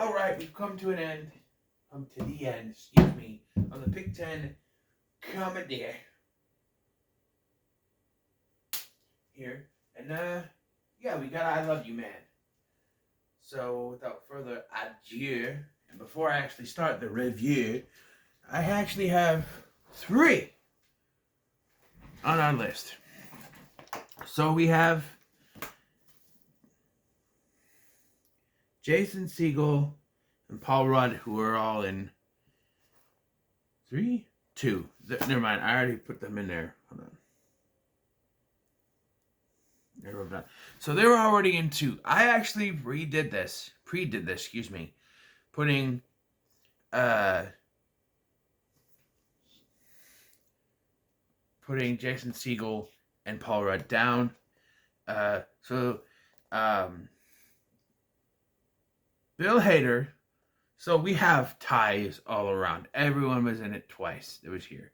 All right, we've come to an end. Come to the end, excuse me, on the Pick 10 comedy here. And, yeah, we got I Love You, Man. So, without further ado, and before I actually start the review, I actually have 3 on our list. So, we have Jason Segel and Paul Rudd, who are all in 3, 2. Never mind, I already put them in there. Hold on. So they were already in 2. I actually pre-did this, excuse me, putting Jason Segel and Paul Rudd down. Bill Hader. So we have ties all around. Everyone was in it twice. It was here.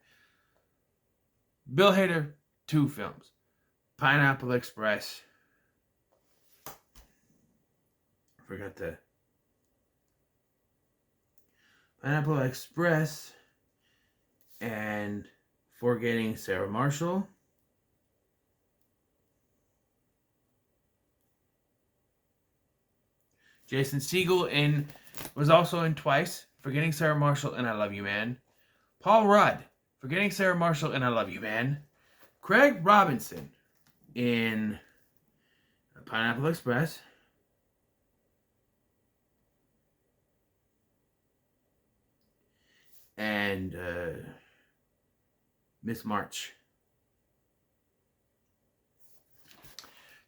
Bill Hader, 2 films. Pineapple Express. Pineapple Express and Forgetting Sarah Marshall. Jason Segel was also in twice. Forgetting Sarah Marshall and I Love You, Man. Paul Rudd. Forgetting Sarah Marshall and I Love You, Man. Craig Robinson in Pineapple Express. And Miss March.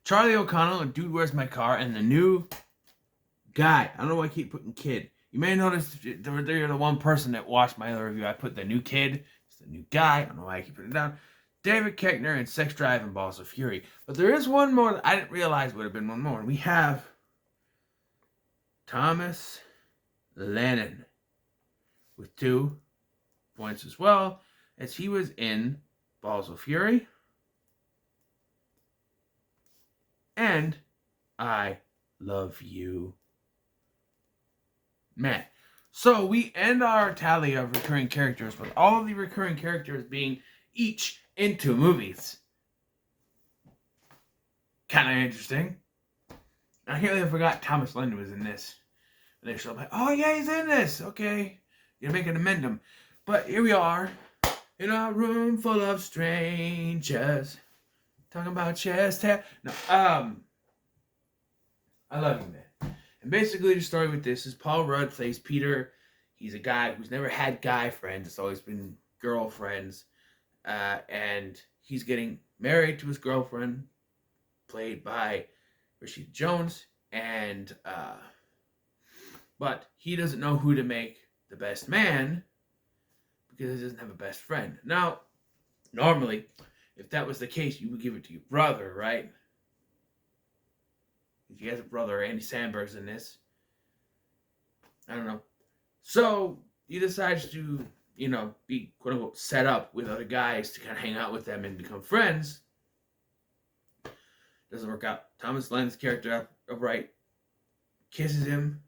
Charlie O'Connell and Dude, Where's My Car? And the new guy. I don't know why I keep putting kid. You may notice they're the one person that watched my other review. I put the new kid. It's the new guy. I don't know why I keep putting it down. David Koechner in Sex Drive and Balls of Fury. But there is one more that I didn't realize would have been one more. We have Thomas Lennon with 2 points as well, as he was in Balls of Fury and I Love You, Man. So we end our tally of recurring characters with all of the recurring characters being each in 2 movies. Kind of interesting. I can't believe I forgot Thomas Lennon was in this. And they show up like, oh yeah, he's in this. Okay, you make an amendment. But here we are in a room full of strangers talking about chest hair. No, I Love You, Man. And basically the story with this is Paul Rudd plays Peter. He's a guy who's never had guy friends. It's always been girlfriends. And he's getting married to his girlfriend, played by Rashida Jones. And, but he doesn't know who to make the best man because he doesn't have a best friend. Now, normally, if that was the case, you would give it to your brother, right? If you have a brother, Andy Samberg's in this. I don't know. So he decides to, be quote unquote set up with other guys to kind of hang out with them and become friends. Doesn't work out. Thomas Lennon's character upright kisses him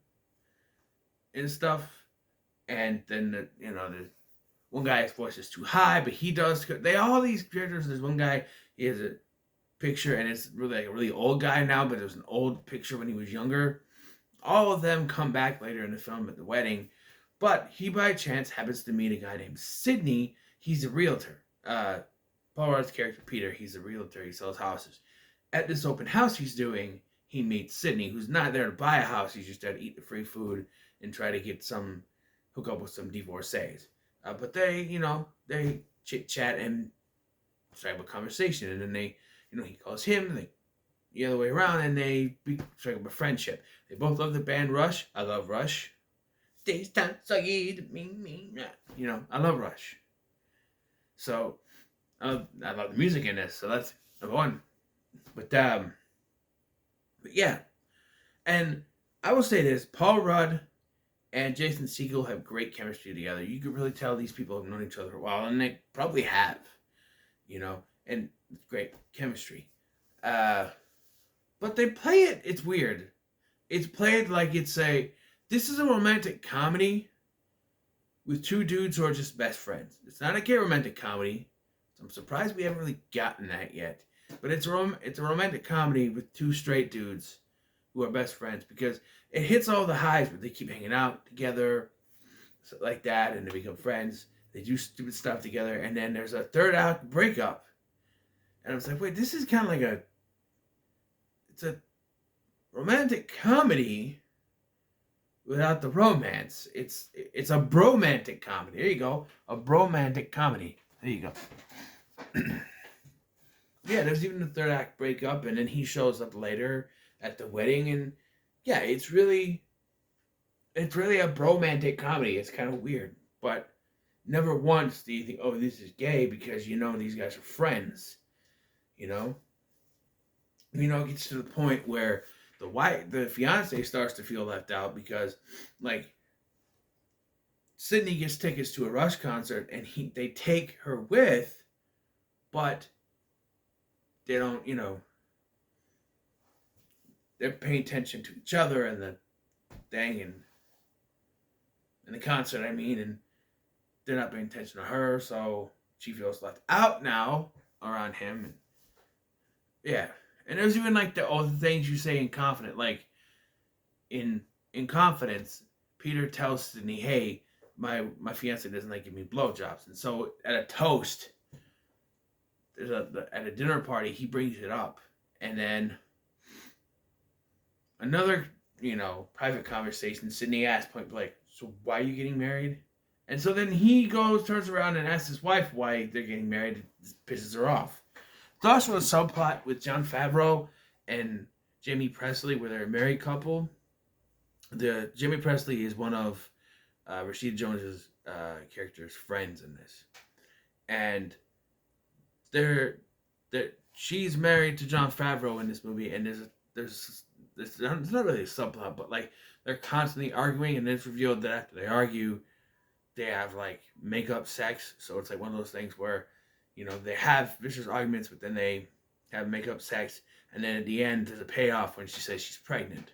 and stuff, and then the one guy's voice is too high, but he does. All these characters. There's one guy. He has a picture, and it's really like a really old guy now, but it was an old picture when he was younger. All of them come back later in the film at the wedding, but he by chance happens to meet a guy named Sidney. He's a realtor. Paul Rudd's character Peter, he's a realtor. He sells houses. At this open house he's doing, he meets Sidney, who's not there to buy a house. He's just there to eat the free food and try to get hook up with some divorcees. But they chit chat and strike up a conversation, and then they, he calls him, the other way around, and they strike up a friendship. They both love the band Rush. I love Rush. Days time, so me. I love Rush. So I love the music in this. So that's number 1. But yeah, and I will say this: Paul Rudd and Jason Segel have great chemistry together. You could really tell these people have known each other for a while, and they probably have, and it's great chemistry. But they play it, it's weird. It's played like it's this is a romantic comedy with two dudes who are just best friends. It's not a gay romantic comedy. So I'm surprised we haven't really gotten that yet. But it's a romantic comedy with two straight dudes who are best friends, because it hits all the highs, but they keep hanging out together, so like that, and they become friends. They do stupid stuff together, and then there's a third act breakup. And I was like, wait, this is kind of like it's a romantic comedy without the romance. It's a bromantic comedy. There you go, a bromantic comedy. There you go. Yeah, there's even the third act breakup, and then he shows up later at the wedding, and yeah, it's really a bromantic comedy. It's kind of weird, but never once do you think, oh, this is gay, because these guys are friends. You know, it gets to the point where the fiance starts to feel left out, because like Sydney gets tickets to a Rush concert, and they take her with, but they don't, they're paying attention to each other and the thing, and the concert, and they're not paying attention to her, so she feels left out now around him. And yeah, and there's even like all the things you say in confidence, like in Confidence, Peter tells Sydney, "Hey, my fiance doesn't like giving me blowjobs," and so at a toast, at a dinner party, he brings it up, and then another private conversation, Sydney asks point blank, "So why are you getting married?" And so then he turns around and asks his wife why they're getting married. It pisses her off. There's also a subplot with Jon Favreau and Jamie Presley, where they're a married couple. Jamie Presley is one of Rashida Jones's character's friends in this, and she's married to Jon Favreau in this movie, and there's it's not really a subplot, but like they're constantly arguing, and it's revealed that after they argue, they have like make-up sex. So it's like one of those things where they have vicious arguments, but then they have make-up sex, and then at the end there's a payoff when she says she's pregnant.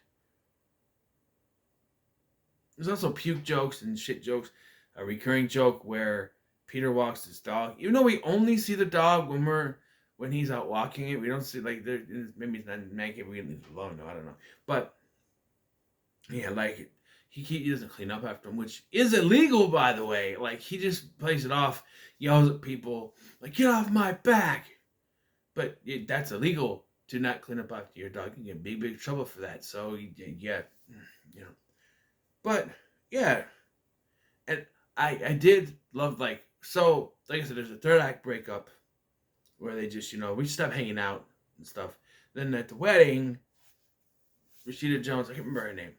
There's also puke jokes and shit jokes. A recurring joke where Peter walks his dog, even though we only see the dog when he's out walking it. We don't see maybe it's not naked. We can leave it alone. No, I don't know. But yeah, like he doesn't clean up after him, which is illegal, by the way. Like he just plays it off, yells at people like, "Get off my back!" But that's illegal to not clean up after your dog. You get big trouble for that. So yeah, But yeah, and I did love like I said, there's a third act breakup where they just we stop hanging out and stuff. Then at the wedding, Rashida Jones, I can't remember her name,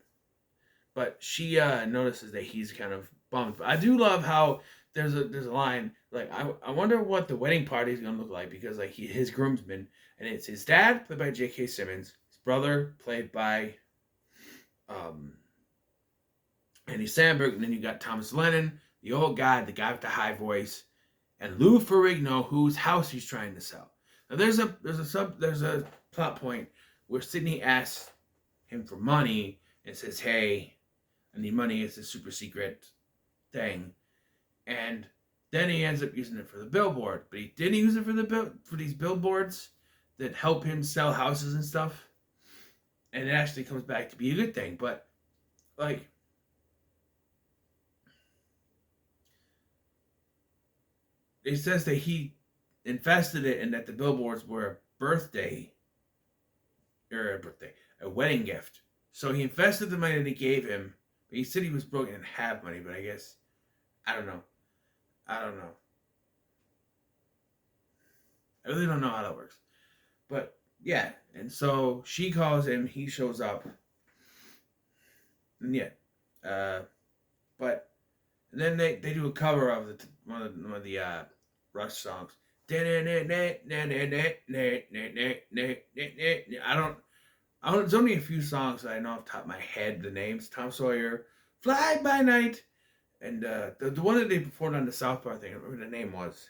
but she notices that he's kind of bummed. But I do love how there's a line like, I wonder what the wedding party is gonna look like, because like his groomsmen, and it's his dad played by J.K. Simmons, his brother played by Andy Samberg, and then you got Thomas Lennon, the old guy, the guy with the high voice, and Lou Ferrigno, whose house he's trying to sell. Now there's a plot point where Sydney asks him for money and says, "Hey, I need money. It's a super secret thing," and then he ends up using it for the billboard. But he didn't use it for these billboards that help him sell houses and stuff, and it actually comes back to be a good thing. But like, it says that he invested it, and that the billboards were a wedding gift. So he invested the money that he gave him. But he said he was broke and didn't have money, but I guess, I don't know. I really don't know how that works. But yeah, and so she calls him, he shows up. And yeah. But and then they do a cover of one of the Rush songs. I don't. There's only a few songs that I know off the top of my head. The names: Tom Sawyer, Fly by Night, and the one that they performed on the South Park thing. I don't remember what the name was,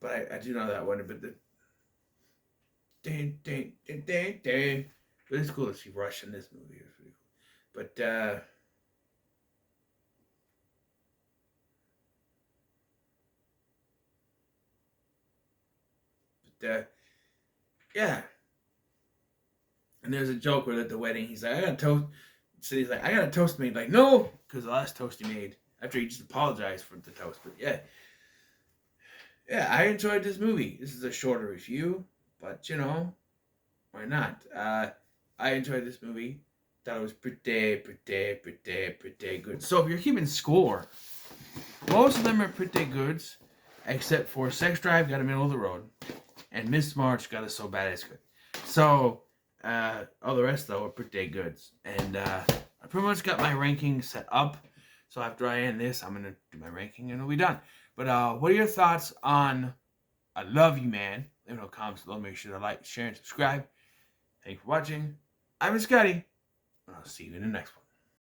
but I do know that one. But but it's cool to see Rush in this movie. It's pretty cool. But yeah. And there's a joke where at the wedding he's like, I got a toast. So he's like, I got a toast made. Like, no, because the last toast he made after he just apologized for the toast. But yeah, I enjoyed this movie. This is a shorter review, but why not? I enjoyed this movie. Thought it was pretty good. So if you're keeping score, most of them are pretty good, except for Sex Drive got a middle of the road, and Miss March got a So Bad It's Good. So all the rest though are pretty good, and I pretty much got my ranking set up. So after I end this, I'm gonna do my ranking and it'll be done. But what are your thoughts on I Love You Man? Leave no comments below. Make sure to like, share, and subscribe. Thank you for watching. I'm Scotty, and I'll see you in the next one.